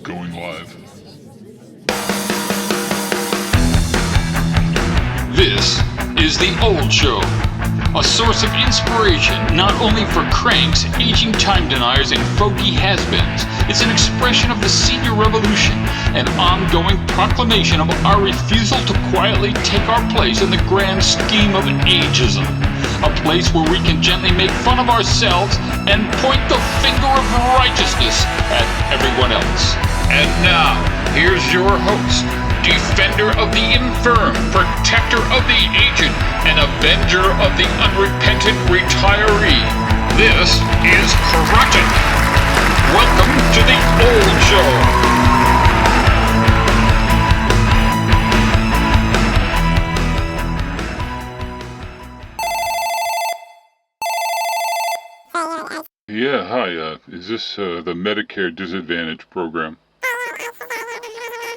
Going live. This is The Old Show, a source of inspiration not only for cranks, aging time deniers, and fogey has-beens. It's an expression of the senior revolution, an ongoing proclamation of our refusal to quietly take our place in the grand scheme of ageism. A place where we can gently make fun of ourselves and point the finger of righteousness at everyone else. And now, here's your host, defender of the infirm, protector of the aged, and avenger of the unrepentant retiree. This is Krotchett. Welcome to the Old Show. Yeah, hi, is this the Medicare Disadvantage program?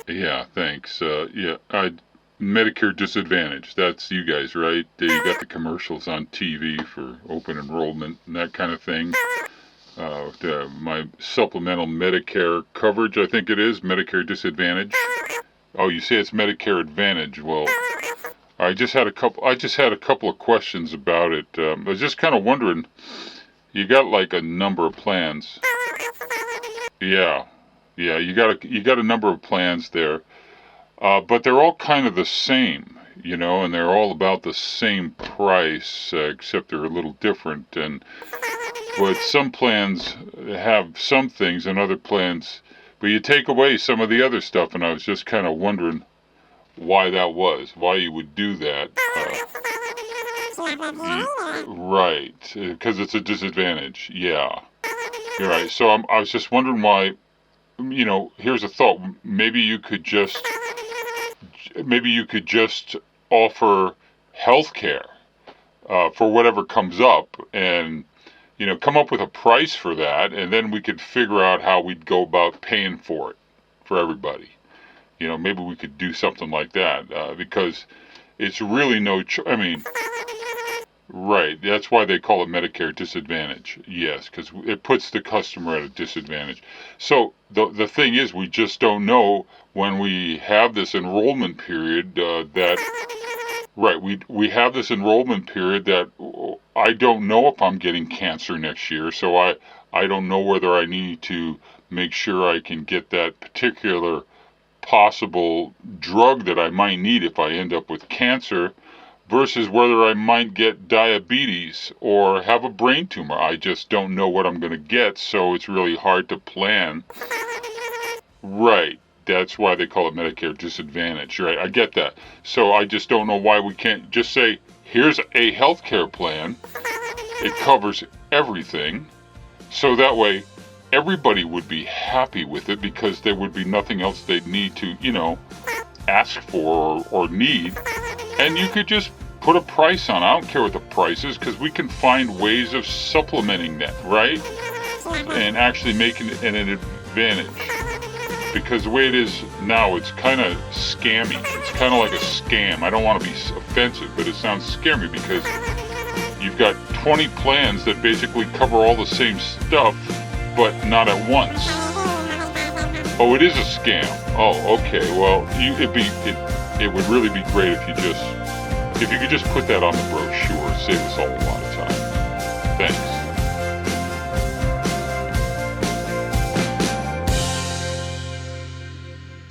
Yeah, thanks. Medicare Disadvantage, that's you guys, right? You got the commercials on TV for open enrollment and that kind of thing. My supplemental Medicare coverage, I think it is, Medicare Disadvantage. Oh, you say it's Medicare Advantage. Well, I just had a couple of questions about it. I was just kind of wondering, you got like a number of plans. Yeah, you got a number of plans there, but they're all kind of the same, and they're all about the same price, except they're a little different. But some plans have some things, and other plans, but you take away some of the other stuff. And I was just kind of wondering why that was, why you would do that. Right, because it's a disadvantage. Yeah, you're right. So I was just wondering why. Here's a thought. Maybe you could just offer health care for whatever comes up, and come up with a price for that, and then we could figure out how we'd go about paying for it for everybody. Maybe we could do something like that, because it's really right, that's why they call it Medicare Disadvantage. Yes, because it puts the customer at a disadvantage. So the thing is, we just don't know when we have this enrollment period we have this enrollment period that I don't know if I'm getting cancer next year, so I don't know whether I need to make sure I can get that particular possible drug that I might need if I end up with cancer, versus whether I might get diabetes or have a brain tumor. I just don't know what I'm going to get, so it's really hard to plan. Right. That's why they call it Medicare Disadvantage. Right. I get that. So I just don't know why we can't just say, here's a health care plan. It covers everything. So that way everybody would be happy with it, because there would be nothing else they'd need to, ask for or need. And you could just put a price on. I don't care what the price is, because we can find ways of supplementing that, right? And actually making it an advantage. Because the way it is now, it's kind of scammy. It's kind of like a scam. I don't want to be offensive, but it sounds scary, because you've got 20 plans that basically cover all the same stuff, but not at once. Oh, it is a scam. Oh, okay. Well, it would really be great if you could just put that on the brochure. Save us all a lot of time. Thanks.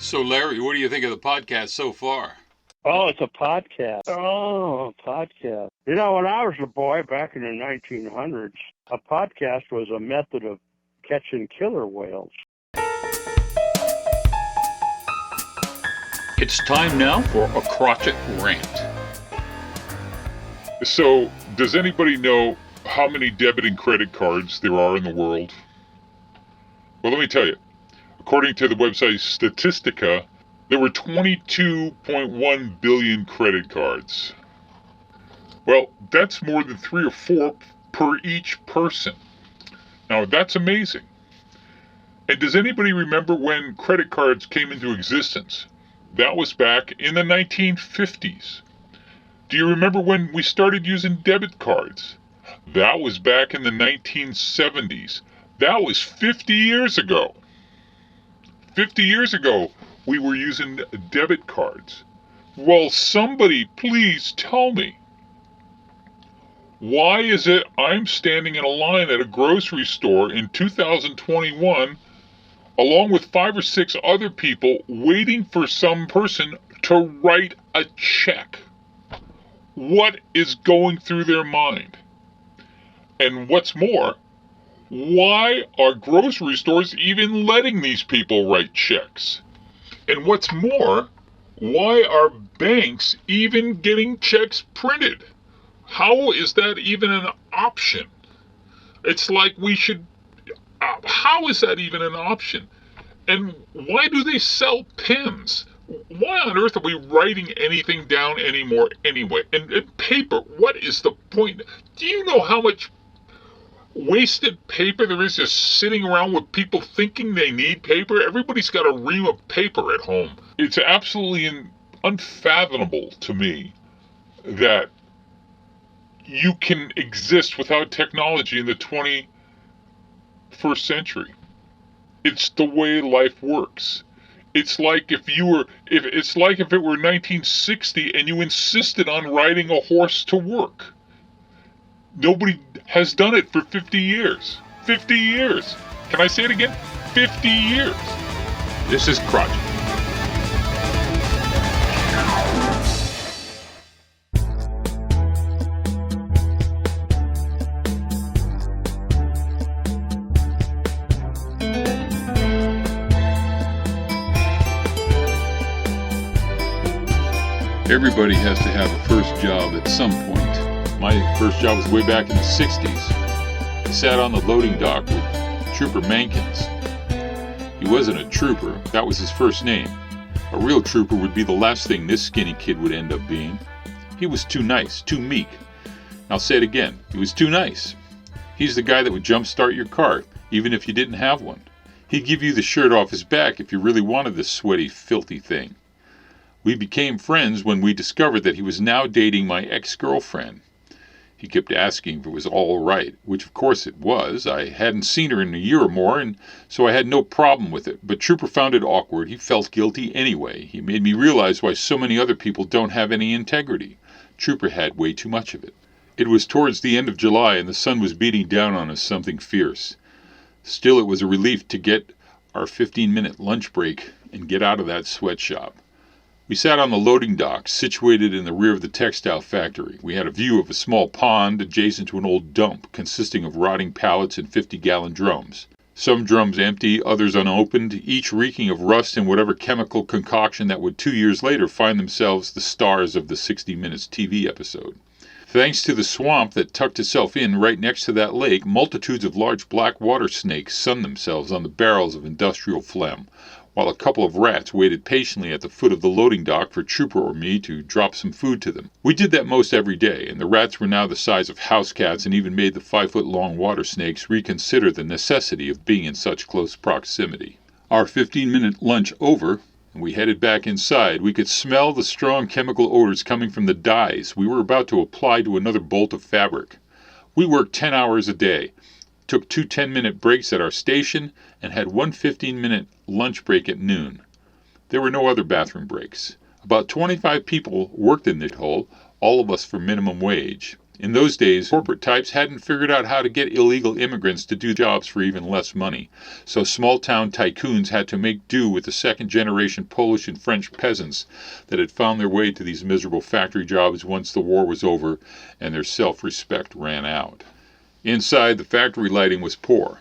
So, Larry, what do you think of the podcast so far? Oh, it's a podcast. Oh, a podcast. When I was a boy back in the 1900s, a podcast was a method of catching killer whales. It's time now for a Krotchett Rant. So, does anybody know how many debit and credit cards there are in the world? Well, let me tell you. According to the website Statistica, there were 22.1 billion credit cards. Well, that's more than 3 or 4 per each person. Now, that's amazing. And does anybody remember when credit cards came into existence? That was back in the 1950s. Do you remember when we started using debit cards? That was back in the 1970s. That was 50 years ago. 50 years ago, we were using debit cards. Well, somebody please tell me, why is it I'm standing in a line at a grocery store in 2021 along with 5 or 6 other people waiting for some person to write a check? What is going through their mind? And what's more, why are grocery stores even letting these people write checks? And what's more, why are banks even getting checks printed? How is that even an option? It's like we should... how is that even an option? And why do they sell pens? Why on earth are we writing anything down anymore anyway? And paper, what is the point? Do you know how much wasted paper there is just sitting around with people thinking they need paper? Everybody's got a ream of paper at home. It's absolutely unfathomable to me that you can exist without technology in the 21st century. It's the way life works. It's like if it were 1960 and you insisted on riding a horse to work. Nobody has done it for 50 years. 50 years. Can I say it again? 50 years. This is Krotchett. Everybody has to have a first job at some point. My first job was way back in the 60s. I sat on the loading dock with Trooper Mankins. He wasn't a trooper, that was his first name. A real trooper would be the last thing this skinny kid would end up being. He was too nice, too meek. I'll say it again, he was too nice. He's the guy that would jumpstart your car, even if you didn't have one. He'd give you the shirt off his back if you really wanted this sweaty, filthy thing. We became friends when we discovered that he was now dating my ex-girlfriend. He kept asking if it was all right, which of course it was. I hadn't seen her in a year or more, and so I had no problem with it. But Trooper found it awkward. He felt guilty anyway. He made me realize why so many other people don't have any integrity. Trooper had way too much of it. It was towards the end of July, and the sun was beating down on us something fierce. Still, it was a relief to get our 15-minute lunch break and get out of that sweatshop. We sat on the loading dock, situated in the rear of the textile factory. We had a view of a small pond adjacent to an old dump, consisting of rotting pallets and 50-gallon drums. Some drums empty, others unopened, each reeking of rust and whatever chemical concoction that would 2 years later find themselves the stars of the 60 Minutes TV episode. Thanks to the swamp that tucked itself in right next to that lake, multitudes of large black water snakes sunned themselves on the barrels of industrial phlegm, while a couple of rats waited patiently at the foot of the loading dock for Trooper or me to drop some food to them. We did that most every day, and the rats were now the size of house cats and even made the 5-foot-long water snakes reconsider the necessity of being in such close proximity. Our 15-minute lunch over, and we headed back inside, we could smell the strong chemical odors coming from the dyes we were about to apply to another bolt of fabric. We worked 10 hours a day, took 2 10-minute breaks at our station, and had one 15-minute lunch break at noon. There were no other bathroom breaks. About 25 people worked in the hole, all of us for minimum wage. In those days, corporate types hadn't figured out how to get illegal immigrants to do jobs for even less money, so small-town tycoons had to make do with the second-generation Polish and French peasants that had found their way to these miserable factory jobs once the war was over and their self-respect ran out. Inside, the factory lighting was poor.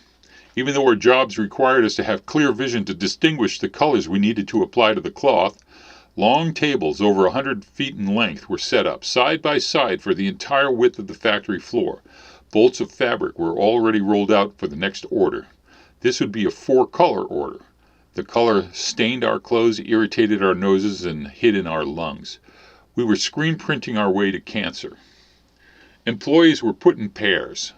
Even though our jobs required us to have clear vision to distinguish the colors we needed to apply to the cloth, long tables over 100 feet in length were set up side by side for the entire width of the factory floor. Bolts of fabric were already rolled out for the next order. This would be a 4-color order. The color stained our clothes, irritated our noses, and hid in our lungs. We were screen printing our way to cancer. Employees were put in pairs,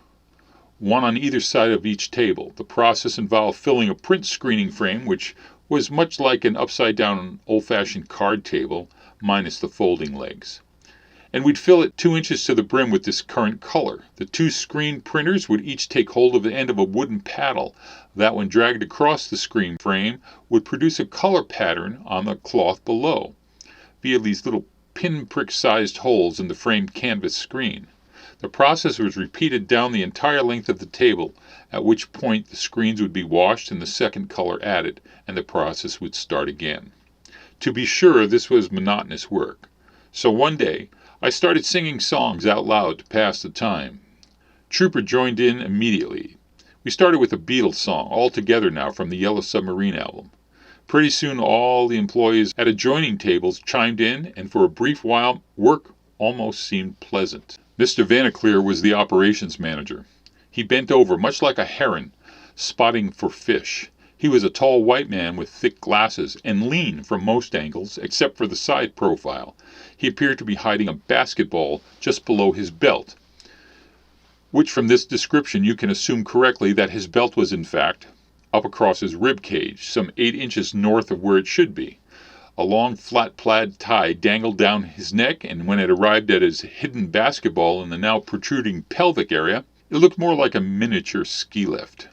one on either side of each table. The process involved filling a print screening frame, which was much like an upside-down old-fashioned card table, minus the folding legs. and we'd fill it 2 inches to the brim with this current color. The 2 screen printers would each take hold of the end of a wooden paddle that, when dragged across the screen frame, would produce a color pattern on the cloth below via these little pinprick-sized holes in the framed canvas screen. The process was repeated down the entire length of the table, at which point the screens would be washed and the second color added, and the process would start again. To be sure, this was monotonous work. So one day, I started singing songs out loud to pass the time. Trooper joined in immediately. We started with a Beatles song, all together now, from the Yellow Submarine album. Pretty soon all the employees at adjoining tables chimed in, and for a brief while, work almost seemed pleasant. Mr. Vanacleer was the operations manager. He bent over, much like a heron, spotting for fish. He was a tall white man with thick glasses, and lean from most angles, except for the side profile. He appeared to be hiding a basketball just below his belt, which from this description you can assume correctly that his belt was in fact up across his rib cage, some 8 inches north of where it should be. A long flat plaid tie dangled down his neck, and when it arrived at his hidden basketball in the now protruding pelvic area, it looked more like a miniature ski lift.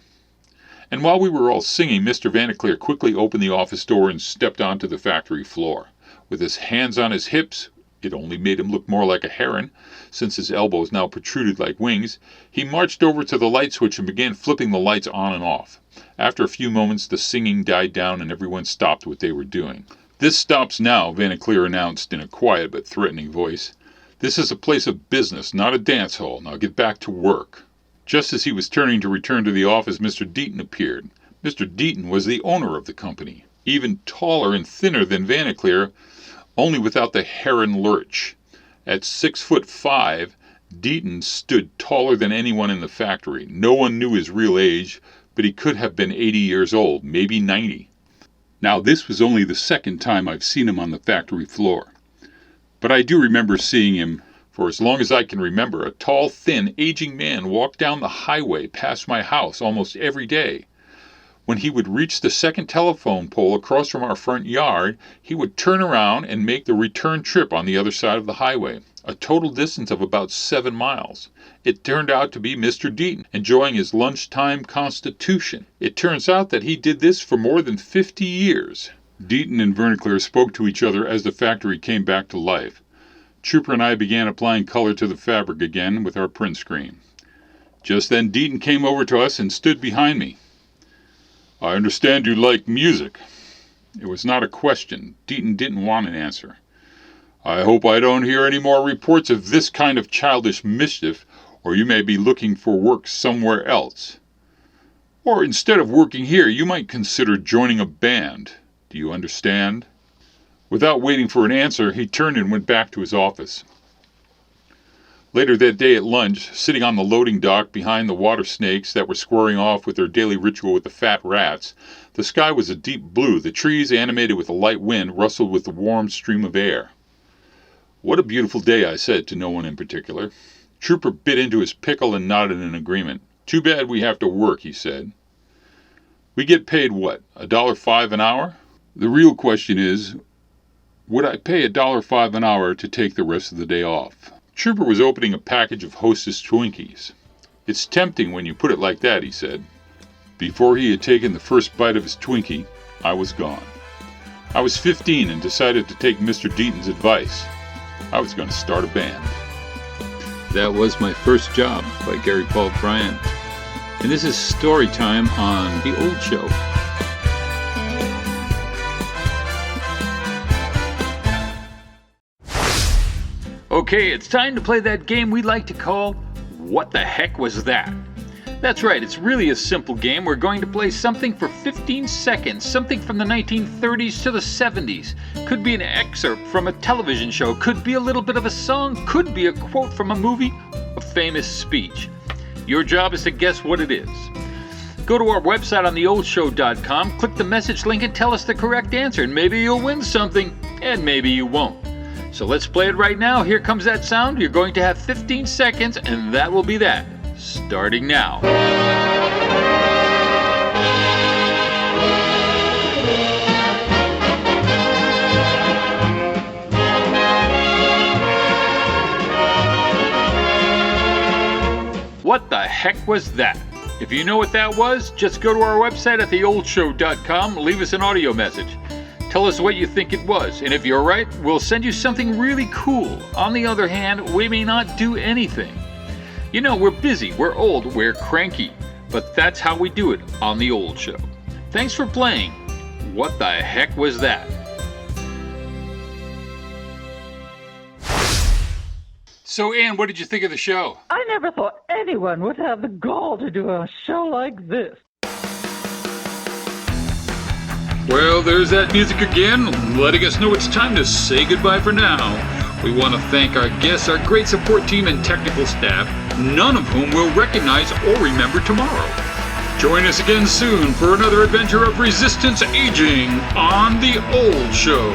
And while we were all singing, Mr. Vanacleer quickly opened the office door and stepped onto the factory floor. With his hands on his hips, it only made him look more like a heron, since his elbows now protruded like wings, he marched over to the light switch and began flipping the lights on and off. After a few moments, the singing died down and everyone stopped what they were doing. "This stops now," Vanacleer announced in a quiet but threatening voice. "This is a place of business, not a dance hall. Now get back to work." Just as he was turning to return to the office, Mr. Deaton appeared. Mr. Deaton was the owner of the company, even taller and thinner than Vanacleer, only without the heron lurch. At 6'5", Deaton stood taller than anyone in the factory. No one knew his real age, but he could have been 80 years old, maybe 90. Now, this was only the second time I've seen him on the factory floor. But I do remember seeing him, for as long as I can remember, a tall, thin, aging man walk down the highway past my house almost every day. When he would reach the second telephone pole across from our front yard, he would turn around and make the return trip on the other side of the highway, a total distance of about 7 miles. It turned out to be Mr. Deaton, enjoying his lunchtime constitution. It turns out that he did this for more than 50 years. Deaton and Vanacleer spoke to each other as the factory came back to life. Trooper and I began applying color to the fabric again with our print screen. Just then Deaton came over to us and stood behind me. "I understand you like music." It was not a question. Deaton didn't want an answer. "I hope I don't hear any more reports of this kind of childish mischief, or you may be looking for work somewhere else. Or instead of working here, you might consider joining a band. Do you understand?" Without waiting for an answer, he turned and went back to his office. Later that day at lunch, sitting on the loading dock behind the water snakes that were squaring off with their daily ritual with the fat rats, the sky was a deep blue, the trees, animated with a light wind, rustled with the warm stream of air. "What a beautiful day," I said to no one in particular. Trooper bit into his pickle and nodded in agreement. "Too bad we have to work," he said. "We get paid what, $1.05 an hour? The real question is, would I pay $1.05 an hour to take the rest of the day off?" Trooper was opening a package of Hostess Twinkies. "It's tempting when you put it like that," he said. Before he had taken the first bite of his Twinkie, I was gone. I was 15 and decided to take Mr. Deaton's advice. I was going to start a band. That was My First Job by Gary Paul Bryant. And this is Storytime on The Old Show. Okay, it's time to play that game we like to call What the Heck Was That? That's right, it's really a simple game. We're going to play something for 15 seconds, something from the 1930s to the 70s. Could be an excerpt from a television show, could be a little bit of a song, could be a quote from a movie, a famous speech. Your job is to guess what it is. Go to our website on theoldshow.com, click the message link and tell us the correct answer, and maybe you'll win something, and maybe you won't. So let's play it right now. Here comes that sound. You're going to have 15 seconds, and that will be that. Starting now. heck was that? If you know what that was, just go to our website at theoldshow.com, leave us an audio message. Tell us what you think it was, and if you're right, we'll send you something really cool. On the other hand, we may not do anything. You know, we're busy, we're old, we're cranky, but that's how we do it on The Old Show. Thanks for playing. What the heck was that? So, Ann, what did you think of the show? I never thought anyone would have the gall to do a show like this. Well, there's that music again, letting us know it's time to say goodbye for now. We want to thank our guests, our great support team and technical staff, none of whom we'll recognize or remember tomorrow. Join us again soon for another adventure of resistance aging on The Old Show.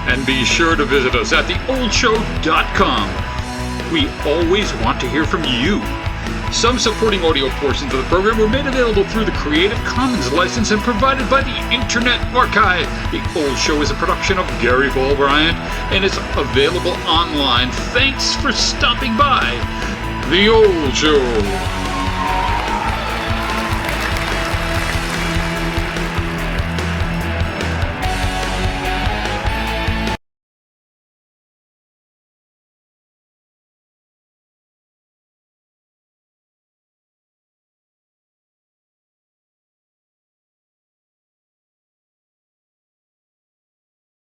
And be sure to visit us at theoldshow.com. We always want to hear from you. Some supporting audio portions of the program were made available through the Creative Commons license and provided by the Internet Archive. The Old Show is a production of Gary Ball Bryant and is available online. Thanks for stopping by. The Old Show.